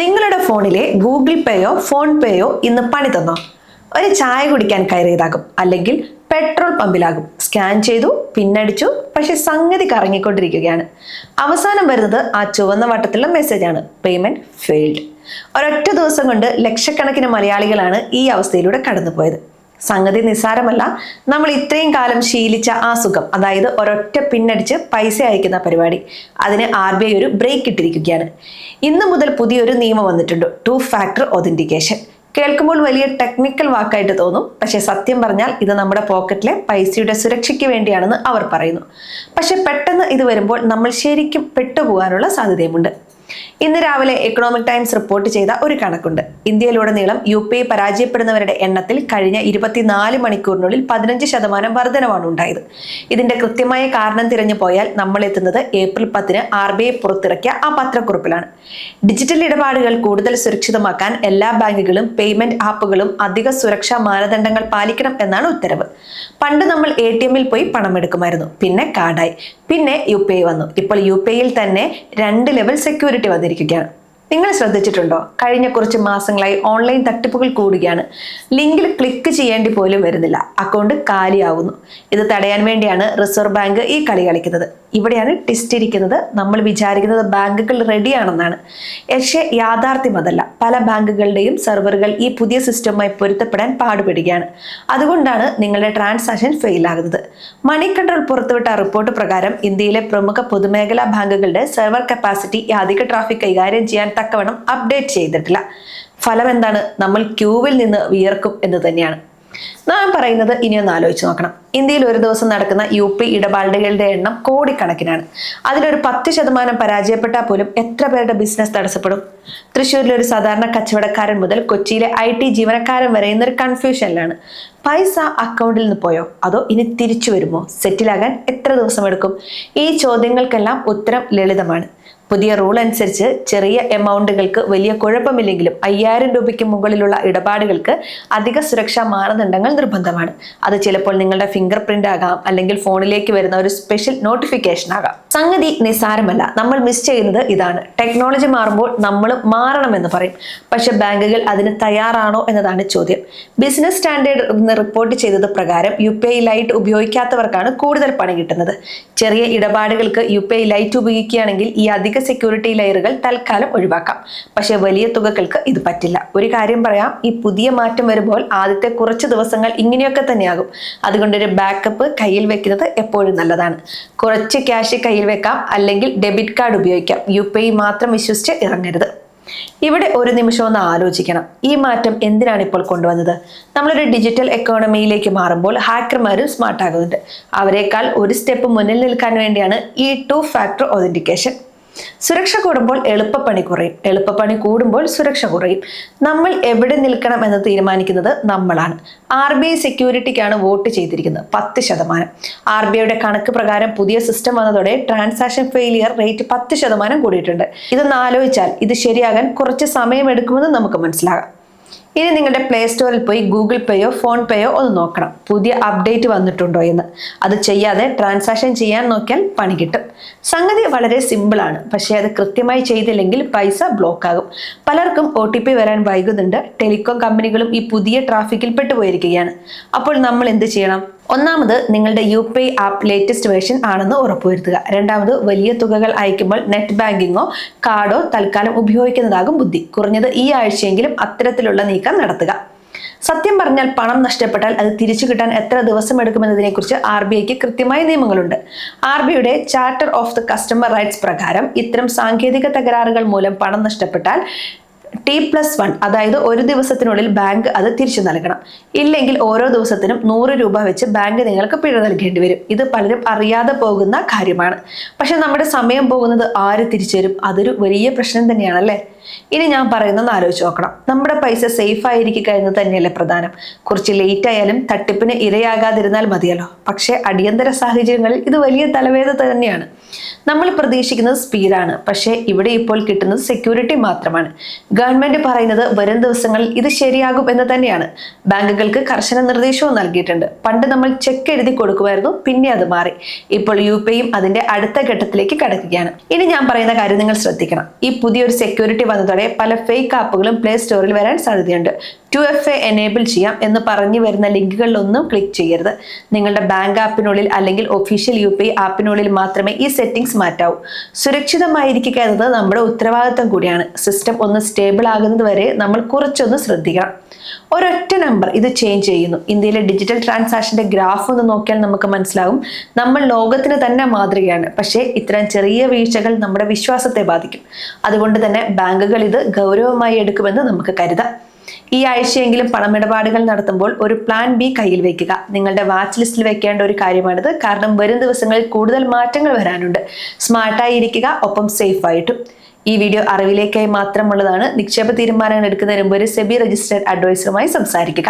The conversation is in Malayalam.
നിങ്ങളുടെ ഫോണിലെ ഗൂഗിൾ പേയോ ഫോൺ പേയോ ഇന്ന് പണി തന്നോ? ഒരു ചായ കുടിക്കാൻ കയറിയതാകും, അല്ലെങ്കിൽ പെട്രോൾ പമ്പിലാകും. സ്കാൻ ചെയ്തു, പിന്നടിച്ചു, പക്ഷെ സംഗതി കറങ്ങിക്കൊണ്ടിരിക്കുകയാണ്. അവസാനം വരുന്നത് ആ ചുവന്ന വട്ടത്തിലുള്ള മെസ്സേജാണ്: പേയ്മെന്റ് ഫെയിൽഡ്. ഒരൊറ്റ ദിവസം കൊണ്ട് ലക്ഷക്കണക്കിന് മലയാളികളാണ് ഈ അവസ്ഥയിലൂടെ കടന്നുപോയത്. സംഗതി നിസ്സാരമല്ല. നമ്മൾ ഇത്രയും കാലം ശീലിച്ച ആ സുഖം, അതായത് ഒരൊറ്റ പിന്നടിച്ച് പൈസ അയക്കുന്ന പരിപാടി, അതിന് RBI ഒരു ബ്രേക്ക് ഇട്ടിരിക്കുകയാണ്. ഇന്ന് മുതൽ പുതിയൊരു നിയമം വന്നിട്ടുണ്ട്: 2 ഫാക്ടർ ഒതന്റിക്കേഷൻ. കേൾക്കുമ്പോൾ വലിയ ടെക്നിക്കൽ വാക്കായിട്ട് തോന്നും, പക്ഷെ സത്യം പറഞ്ഞാൽ ഇത് നമ്മുടെ പോക്കറ്റിലെ പൈസയുടെ സുരക്ഷയ്ക്ക് വേണ്ടിയാണെന്ന് അവർ പറയുന്നു. പക്ഷെ പെട്ടെന്ന് ഇത് വരുമ്പോൾ നമ്മൾ ശരിക്കും പെട്ടുപോകാനുള്ള സാധ്യതയുമുണ്ട്. ഇന്ന് രാവിലെ എക്കണോമിക് ടൈംസ് റിപ്പോർട്ട് ചെയ്ത ഒരു കണക്കുണ്ട്. ഇന്ത്യയിലുടനീളം UPI പരാജയപ്പെടുന്നവരുടെ എണ്ണത്തിൽ കഴിഞ്ഞ 24 മണിക്കൂറിനുള്ളിൽ 15% വർധനവാണ് ഉണ്ടായത്. ഇതിന്റെ കൃത്യമായ കാരണം തിരഞ്ഞു പോയാൽ നമ്മൾ എത്തുന്നത് ഏപ്രിൽ 10 RBI പുറത്തിറക്കിയ ആ പത്രക്കുറിപ്പിലാണ്. ഡിജിറ്റൽ ഇടപാടുകൾ കൂടുതൽ സുരക്ഷിതമാക്കാൻ എല്ലാ ബാങ്കുകളും പേയ്മെന്റ് ആപ്പുകളും അധിക സുരക്ഷാ മാനദണ്ഡങ്ങൾ പാലിക്കണം എന്നാണ് ഉത്തരവ്. പണ്ട് നമ്മൾ ATM-ൽ പോയി പണം എടുക്കുമായിരുന്നു, പിന്നെ കാർഡായി, പിന്നെ UPI വന്നു. ഇപ്പോൾ UPI-ൽ തന്നെ 2 ലെവൽ സെക്യൂരിറ്റി വന്നിരിക്കുകയാണ്. നിങ്ങൾ ശ്രദ്ധിച്ചിട്ടുണ്ടോ? കഴിഞ്ഞ കുറച്ച് മാസങ്ങളായി ഓൺലൈൻ തട്ടിപ്പുകൾ കൂടുകയാണ്. ലിങ്കിൽ ക്ലിക്ക് ചെയ്യേണ്ടി പോലും വരുന്നില്ല, അക്കൗണ്ട് കാലിയാവുന്നു. ഇത് തടയാൻ വേണ്ടിയാണ് റിസർവ് ബാങ്ക് ഈ കളി കളിക്കുന്നത്. ഇവിടെയാണ് ട്വിസ്റ്റ് ഇരിക്കുന്നത്. നമ്മൾ വിചാരിക്കുന്നത് ബാങ്കുകൾ റെഡിയാണെന്നാണ്, പക്ഷേ യാഥാർത്ഥ്യം അതല്ല. പല ബാങ്കുകളുടെയും സെർവറുകൾ ഈ പുതിയ സിസ്റ്റവുമായി പൊരുത്തപ്പെടാൻ പാടുപെടുകയാണ്. അതുകൊണ്ടാണ് നിങ്ങളുടെ ട്രാൻസാക്ഷൻ ഫെയിൽ ആകുന്നത്. മണി കൺട്രോൾ പുറത്തുവിട്ട റിപ്പോർട്ട് പ്രകാരം ഇന്ത്യയിലെ പ്രമുഖ പൊതുമേഖലാ ബാങ്കുകളുടെ സെർവർ കപ്പാസിറ്റി അധിക ട്രാഫിക് കൈകാര്യം ചെയ്യാൻ തക്കവണ്ണം അപ്ഡേറ്റ് ചെയ്തിട്ടില്ല. ഫലം എന്താണ്? നമ്മൾ ക്യൂവിൽ നിന്ന് വിയർക്കും എന്ന് തന്നെയാണ്. നാം പറയുന്നത് ഇനിയൊന്ന് ആലോചിച്ച് നോക്കണം. ഇന്ത്യയിൽ ഒരു ദിവസം നടക്കുന്ന UPI ഇടപാടുകളുടെ എണ്ണം കോടിക്കണക്കിനാണ്. അതിലൊരു 10% പരാജയപ്പെട്ടാൽ പോലും എത്ര പേരുടെ ബിസിനസ് തടസ്സപ്പെടും? തൃശ്ശൂരിലെ ഒരു സാധാരണ കച്ചവടക്കാരൻ മുതൽ കൊച്ചിയിലെ IT ജീവനക്കാരൻ വരെ ഇന്നൊരു കൺഫ്യൂഷനിലാണ്. പൈസ അക്കൗണ്ടിൽ നിന്ന് പോയോ, അതോ ഇനി തിരിച്ചു വരുമോ? സെറ്റിലാകാൻ എത്ര ദിവസം എടുക്കും? ഈ ചോദ്യങ്ങൾക്കെല്ലാം ഉത്തരം ലളിതമാണ്. പുതിയ റൂൾ അനുസരിച്ച് ചെറിയ എമൗണ്ടുകൾക്ക് വലിയ കുഴപ്പമില്ലെങ്കിലും 5000 രൂപയ്ക്ക് മുകളിലുള്ള ഇടപാടുകൾക്ക് അധിക സുരക്ഷാ മാനദണ്ഡങ്ങൾ നിർബന്ധമാണ്. അത് ചിലപ്പോൾ നിങ്ങളുടെ ഫിംഗർ പ്രിന്റ് ആകാം, അല്ലെങ്കിൽ ഫോണിലേക്ക് വരുന്ന ഒരു സ്പെഷ്യൽ നോട്ടിഫിക്കേഷൻ ആകാം. സംഗതി നിസ്സാരമല്ല. നമ്മൾ മിസ് ചെയ്യുന്നത് ഇതാണ്: ടെക്നോളജി മാറുമ്പോൾ നമ്മൾ മാറണമെന്ന് പറയും, പക്ഷെ ബാങ്കുകൾ അതിന് തയ്യാറാണോ എന്നതാണ് ചോദ്യം. ബിസിനസ് സ്റ്റാൻഡേർഡ് റിപ്പോർട്ട് ചെയ്തത് പ്രകാരം UPI ലൈറ്റ് ഉപയോഗിക്കാത്തവർക്കാണ് കൂടുതൽ പണി കിട്ടുന്നത്. ചെറിയ ഇടപാടുകൾക്ക് UPI ലൈറ്റ് ഉപയോഗിക്കുകയാണെങ്കിൽ ഈ അധിക സെക്യൂരിറ്റി ലെയറുകൾ തൽക്കാലം ഒഴിവാക്കാം. പക്ഷെ വലിയ തുകകൾക്ക് ഇത് പറ്റില്ല. ഒരു കാര്യം പറയാം: ഈ പുതിയ മാറ്റം വരുമ്പോൾ ആദ്യത്തെ കുറച്ച് ദിവസങ്ങൾ ഇങ്ങനെയൊക്കെ തന്നെയാകും. അതുകൊണ്ടൊരു ബാക്കപ്പ് കയ്യിൽ വെക്കുന്നത് എപ്പോഴും നല്ലതാണ്. കുറച്ച് ക്യാഷ് കയ്യിൽ വെക്കാം, അല്ലെങ്കിൽ ഡെബിറ്റ് കാർഡ് ഉപയോഗിക്കാം. UPI മാത്രം വിശ്വസിച്ച് ഇറങ്ങരുത്. ഇവിടെ ഒരു നിമിഷം ഒന്ന് ആലോചിക്കണം. ഈ മാറ്റം എന്തിനാണ് ഇപ്പോൾ കൊണ്ടുവന്നത്? നമ്മളൊരു ഡിജിറ്റൽ എക്കോണമിയിലേക്ക് മാറുമ്പോൾ ഹാക്കർമാരും സ്മാർട്ട് ആകുന്നുണ്ട്. അവരെക്കാൾ ഒരു സ്റ്റെപ്പ് മുന്നിൽ നിൽക്കാൻ വേണ്ടിയാണ് ഈ 2 ഫാക്ടർ ഒതന്റിക്കേഷൻ. സുരക്ഷ കൂടുമ്പോൾ എളുപ്പപ്പണി കുറയും, എളുപ്പപ്പണി കൂടുമ്പോൾ സുരക്ഷ കുറയും. നമ്മൾ എവിടെ നിൽക്കണം എന്ന് തീരുമാനിക്കുന്നത് നമ്മളാണ്. RBI സെക്യൂരിറ്റിക്കാണ് വോട്ട് ചെയ്തിരിക്കുന്നത് 10%. RBIയുടെ കണക്ക് പ്രകാരം പുതിയ സിസ്റ്റം വന്നതോടെ ട്രാൻസാക്ഷൻ ഫെയിലിയർ റേറ്റ് 10% കൂടിയിട്ടുണ്ട്. ഇതൊന്ന് ആലോചിച്ചാൽ ഇത് ശരിയാകാൻ കുറച്ച് സമയമെടുക്കുമെന്ന് നമുക്ക് മനസ്സിലാകാം. ഇനി നിങ്ങളുടെ പ്ലേ സ്റ്റോറിൽ പോയി ഗൂഗിൾ പേയോ ഫോൺ പേയോ ഒന്ന് നോക്കണം, പുതിയ അപ്ഡേറ്റ് വന്നിട്ടുണ്ടോ എന്ന്. അത് ചെയ്യാതെ ട്രാൻസാക്ഷൻ ചെയ്യാൻ നോക്കിയാൽ പണി കിട്ടും. സംഗതി വളരെ സിമ്പിളാണ്, പക്ഷേ അത് കൃത്യമായി ചെയ്തില്ലെങ്കിൽ പൈസ ബ്ലോക്ക് ആകും. പലർക്കും OTP വരാൻ വൈകുന്നുണ്ട്. ടെലികോം കമ്പനികളും ഈ പുതിയ ട്രാഫിക്കിൽ പെട്ടുപോയിരിക്കുകയാണ്. അപ്പോൾ നമ്മൾ എന്ത് ചെയ്യണം? ഒന്നാമത്, നിങ്ങളുടെ UPI ആപ്പ് ലേറ്റസ്റ്റ് വേർഷൻ ആണെന്ന് ഉറപ്പുവരുത്തുക. രണ്ടാമത്, വലിയ തുകകൾ അയക്കുമ്പോൾ നെറ്റ് ബാങ്കിങ്ങോ കാർഡോ തൽക്കാലം ഉപയോഗിക്കുന്നതാകും ബുദ്ധി. കുറഞ്ഞത് ഈ ആഴ്ചയെങ്കിലും അത്തരത്തിലുള്ള നീക്കം നടത്തുക. സത്യം പറഞ്ഞാൽ പണം നഷ്ടപ്പെട്ടാൽ അത് തിരിച്ചു കിട്ടാൻ എത്ര ദിവസം എടുക്കുമെന്നതിനെ കുറിച്ച് RBIക്ക് കൃത്യമായ നിയമങ്ങളുണ്ട്. RBIയുടെ charter of the customer rights പ്രകാരം ഇത്തരം സാങ്കേതിക തകരാറുകൾ മൂലം പണം നഷ്ടപ്പെട്ടാൽ T+1, അതായത് ഒരു ദിവസത്തിനുള്ളിൽ ബാങ്ക് അത് തിരിച്ചു നൽകണം. ഇല്ലെങ്കിൽ ഓരോ ദിവസത്തിനും 100 രൂപ വെച്ച് ബാങ്ക് നിങ്ങൾക്ക് പിഴ നൽകേണ്ടി വരും. ഇത് പലരും അറിയാതെ പോകുന്ന കാര്യമാണ്. പക്ഷെ നമ്മുടെ സമയം പോകുന്നത് ആര് തിരിച്ചു തരും? അതൊരു വലിയ പ്രശ്നം തന്നെയാണല്ലേ. ഇനി ഞാൻ പറയുന്നത് ആലോചിച്ച് നോക്കണം. നമ്മുടെ പൈസ സേഫ് ആയിരിക്കുക എന്ന് തന്നെയല്ലേ പ്രധാനം. കുറച്ച് ലേറ്റ് ആയാലും തട്ടിപ്പിന് ഇരയാകാതിരുന്നാൽ മതിയല്ലോ. പക്ഷെ അടിയന്തര സാഹചര്യങ്ങളിൽ ഇത് വലിയ തലവേദന തന്നെയാണ്. നമ്മൾ പ്രതീക്ഷിക്കുന്നത് സ്പീഡാണ്, പക്ഷേ ഇവിടെ ഇപ്പോൾ കിട്ടുന്നത് സെക്യൂരിറ്റി മാത്രമാണ്. ഗവൺമെന്റ് പറയുന്നത് വരും ദിവസങ്ങളിൽ ഇത് ശരിയാകും എന്ന് തന്നെയാണ്. ബാങ്കുകൾക്ക് കർശന നിർദ്ദേശവും നൽകിയിട്ടുണ്ട്. പണ്ട് നമ്മൾ ചെക്ക് എഴുതി കൊടുക്കുമായിരുന്നു, പിന്നെ അത് മാറി. ഇപ്പോൾ UPIയും അതിന്റെ അടുത്ത ഘട്ടത്തിലേക്ക് കടക്കുകയാണ്. ഇനി ഞാൻ പറയുന്ന കാര്യം നിങ്ങൾ ശ്രദ്ധിക്കണം. ഈ പുതിയൊരു സെക്യൂരിറ്റി വന്നതോടെ പല ഫേക്ക് ആപ്പുകളും പ്ലേ സ്റ്റോറിൽ വരാൻ സാധ്യതയുണ്ട്. 2FA എനേബിൾ ചെയ്യാം എന്ന് പറഞ്ഞു വരുന്ന ലിങ്കുകളിലൊന്നും ക്ലിക്ക് ചെയ്യരുത്. നിങ്ങളുടെ ബാങ്ക് ആപ്പിനുള്ളിൽ അല്ലെങ്കിൽ ഒഫീഷ്യൽ UPI ആപ്പിനുള്ളിൽ മാത്രമേ ഈ സെറ്റിംഗ്സ് മാറ്റാവൂ. സുരക്ഷിതമായിരിക്കുക എന്നത് നമ്മുടെ ഉത്തരവാദിത്തം കൂടിയാണ്. സിസ്റ്റം ഒന്ന് സ്റ്റേബിൾ ആകുന്നത് വരെ നമ്മൾ കുറച്ചൊന്ന് ശ്രദ്ധിക്കണം. ഒരൊറ്റ നമ്പർ ഇത് ചേഞ്ച് ചെയ്യുന്നു. ഇന്ത്യയിലെ ഡിജിറ്റൽ ട്രാൻസാക്ഷന്റെ ഗ്രാഫ് ഒന്ന് നോക്കിയാൽ നമുക്ക് മനസ്സിലാകും, നമ്മൾ ലോകത്തിന് തന്നെ മാതൃകയാണ്. പക്ഷേ ഇത്തരം ചെറിയ വീഴ്ചകൾ നമ്മുടെ വിശ്വാസത്തെ ബാധിക്കും. അതുകൊണ്ട് തന്നെ ബാങ്കുകൾ ഇത് ഗൗരവമായി എടുക്കുമെന്ന് നമുക്ക് കരുതാം. ഈ ആഴ്ചയെങ്കിലും പണമിടപാടുകൾ നടത്തുമ്പോൾ ഒരു പ്ലാൻ B കയ്യിൽ വെക്കുക. നിങ്ങളുടെ വാച്ച് ലിസ്റ്റിൽ വെക്കേണ്ട ഒരു കാര്യമാണിത്. കാരണം വരും ദിവസങ്ങളിൽ കൂടുതൽ മാറ്റങ്ങൾ വരാനുണ്ട്. സ്മാർട്ടായി ഇരിക്കുക, ഒപ്പം സേഫ് ആയിട്ടും. ഈ വീഡിയോ അറിവിലേക്കായി മാത്രമുള്ളതാണ്. നിക്ഷേപ തീരുമാനങ്ങൾ എടുക്കുന്നതിന് മുമ്പ് ഒരു SEBI രജിസ്റ്റേർഡ് അഡ്വൈസറുമായി സംസാരിക്കുക.